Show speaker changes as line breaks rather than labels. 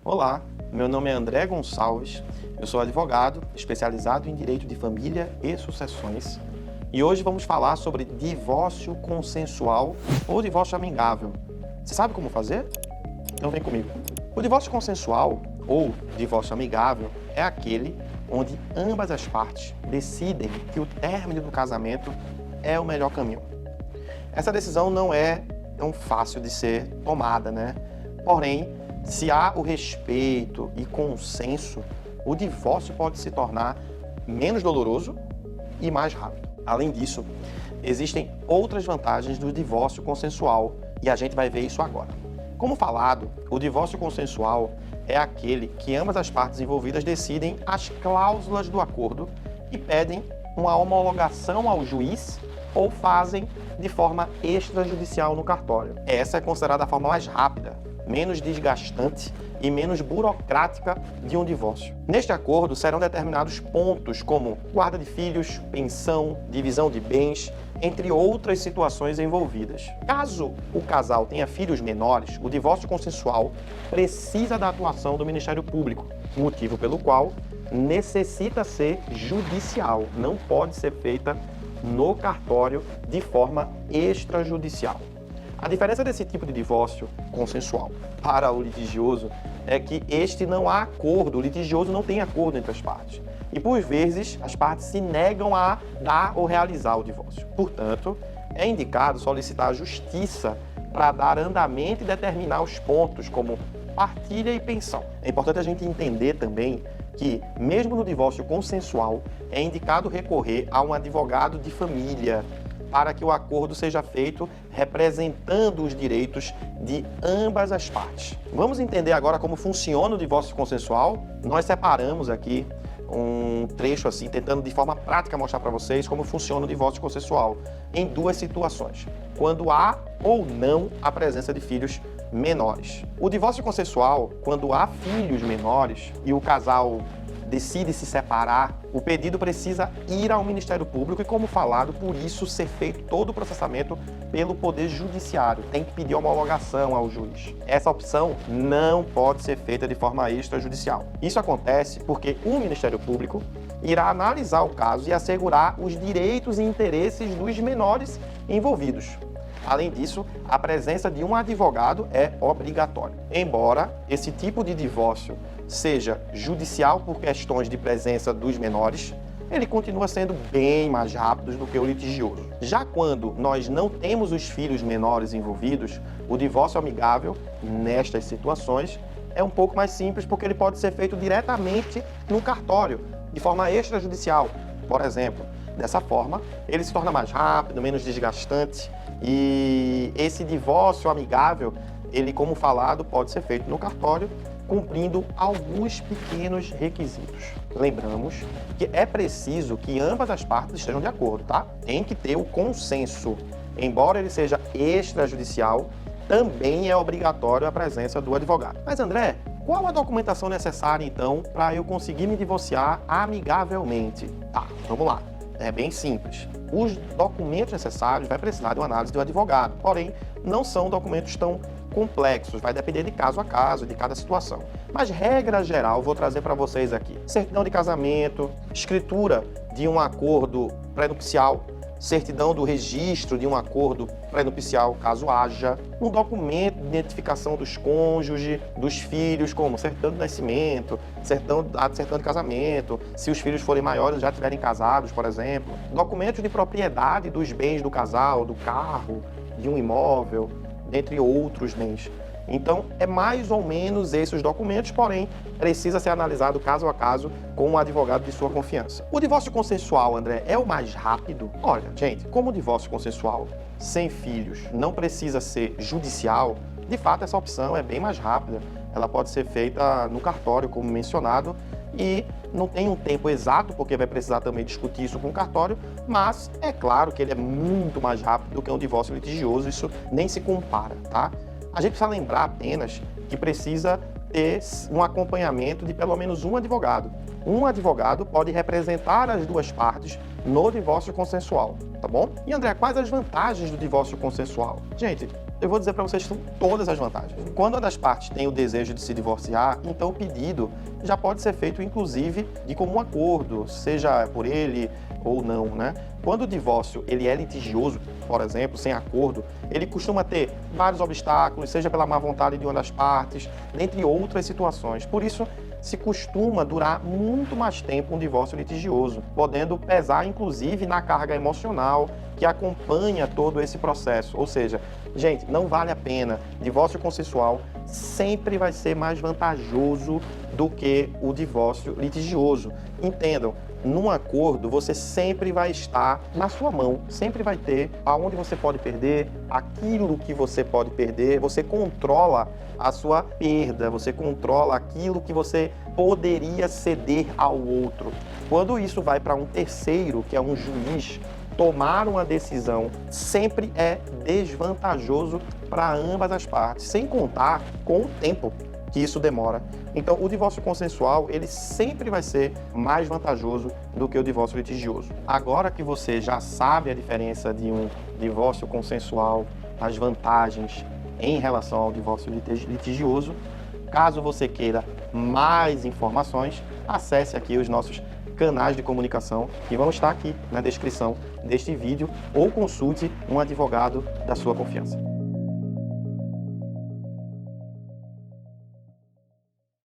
Olá, meu nome é André Gonçalves, eu sou advogado especializado em Direito de Família e Sucessões e hoje vamos falar sobre divórcio consensual ou divórcio amigável. Você sabe como fazer? Então vem comigo. O divórcio consensual ou divórcio amigável é aquele onde ambas as partes decidem que o término do casamento é o melhor caminho. Essa decisão não é tão fácil de ser tomada, né? Porém, se há o respeito e consenso, o divórcio pode se tornar menos doloroso e mais rápido. Além disso, existem outras vantagens do divórcio consensual e a gente vai ver isso agora. Como falado, o divórcio consensual é aquele que ambas as partes envolvidas decidem as cláusulas do acordo e pedem uma homologação ao juiz ou fazem de forma extrajudicial no cartório. Essa é considerada a forma mais rápida, menos desgastante e menos burocrática de um divórcio. Neste acordo serão determinados pontos como guarda de filhos, pensão, divisão de bens, entre outras situações envolvidas. Caso o casal tenha filhos menores, o divórcio consensual precisa da atuação do Ministério Público, motivo pelo qual necessita ser judicial, não pode ser feita no cartório de forma extrajudicial. A diferença desse tipo de divórcio consensual para o litigioso é que este não há acordo, o litigioso não tem acordo entre as partes. E, por vezes, as partes se negam a dar ou realizar o divórcio. Portanto, é indicado solicitar a justiça para dar andamento e determinar os pontos, como partilha e pensão. É importante a gente entender também que, mesmo no divórcio consensual, é indicado recorrer a um advogado de família para que o acordo seja feito representando os direitos de ambas as partes. Vamos entender agora como funciona o divórcio consensual? Nós separamos aqui um trecho assim, tentando de forma prática mostrar para vocês como funciona o divórcio consensual em duas situações, quando há ou não a presença de filhos menores. O divórcio consensual, quando há filhos menores e o casal decide se separar, o pedido precisa ir ao Ministério Público e, como falado, por isso ser feito todo o processamento pelo Poder Judiciário. Tem que pedir homologação ao juiz. Essa opção não pode ser feita de forma extrajudicial. Isso acontece porque o Ministério Público irá analisar o caso e assegurar os direitos e interesses dos menores envolvidos. Além disso, a presença de um advogado é obrigatória. Embora esse tipo de divórcio seja judicial por questões de presença dos menores, ele continua sendo bem mais rápido do que o litigioso. Já quando nós não temos os filhos menores envolvidos, o divórcio amigável, nestas situações, é um pouco mais simples porque ele pode ser feito diretamente no cartório, de forma extrajudicial, por exemplo. Dessa forma, ele se torna mais rápido, menos desgastante e esse divórcio amigável, ele, como falado, pode ser feito no cartório, cumprindo alguns pequenos requisitos. Lembramos que é preciso que ambas as partes estejam de acordo, tá? Tem que ter o consenso. Embora ele seja extrajudicial, também é obrigatório a presença do advogado. Mas, André, qual a documentação necessária, então, para eu conseguir me divorciar amigavelmente? Tá, vamos lá. É bem simples. Os documentos necessários vai precisar de uma análise do advogado, porém, não são documentos tão complexos, vai depender de caso a caso, de cada situação. Mas, regra geral, vou trazer para vocês aqui: certidão de casamento, escritura de um acordo pré-nupcial, certidão do registro de um acordo pré-nupcial, caso haja, um documento de identificação dos cônjuges, dos filhos, como certidão de nascimento, certidão de casamento, se os filhos forem maiores já estiverem casados, por exemplo, documentos de propriedade dos bens do casal, do carro, de um imóvel, dentre outros bens. Então, é mais ou menos esses documentos, porém, precisa ser analisado caso a caso com um advogado de sua confiança. O divórcio consensual, André, é o mais rápido? Olha, gente, como o divórcio consensual sem filhos não precisa ser judicial, de fato, essa opção é bem mais rápida. Ela pode ser feita no cartório, como mencionado, e não tem um tempo exato, porque vai precisar também discutir isso com o cartório, mas é claro que ele é muito mais rápido do que um divórcio litigioso, isso nem se compara, tá? A gente precisa lembrar apenas que precisa ter um acompanhamento de pelo menos um advogado. Um advogado pode representar as duas partes no divórcio consensual, tá bom? E, André, quais as vantagens do divórcio consensual? Gente, eu vou dizer para vocês que são todas as vantagens. Quando uma das partes tem o desejo de se divorciar, então o pedido já pode ser feito, inclusive, de comum acordo, seja por ele ou não, né? Quando o divórcio ele é litigioso, por exemplo, sem acordo, ele costuma ter vários obstáculos, seja pela má vontade de uma das partes, dentre outras situações. Por isso, se costuma durar muito mais tempo um divórcio litigioso, podendo pesar, inclusive, na carga emocional que acompanha todo esse processo. Ou seja, gente, não vale a pena. Divórcio consensual sempre vai ser mais vantajoso do que o divórcio litigioso. Entendam, num acordo você sempre vai estar na sua mão, sempre vai ter aonde você pode perder, aquilo que você pode perder, você controla a sua perda, você controla aquilo que você poderia ceder ao outro. Quando isso vai para um terceiro, que é um juiz, tomar uma decisão sempre é desvantajoso para ambas as partes, sem contar com o tempo que isso demora. Então, o divórcio consensual, ele sempre vai ser mais vantajoso do que o divórcio litigioso. Agora que você já sabe a diferença de um divórcio consensual, as vantagens em relação ao divórcio litigioso, caso você queira mais informações, acesse aqui os nossos canais de comunicação que vão estar aqui na descrição deste vídeo ou consulte um advogado da sua confiança.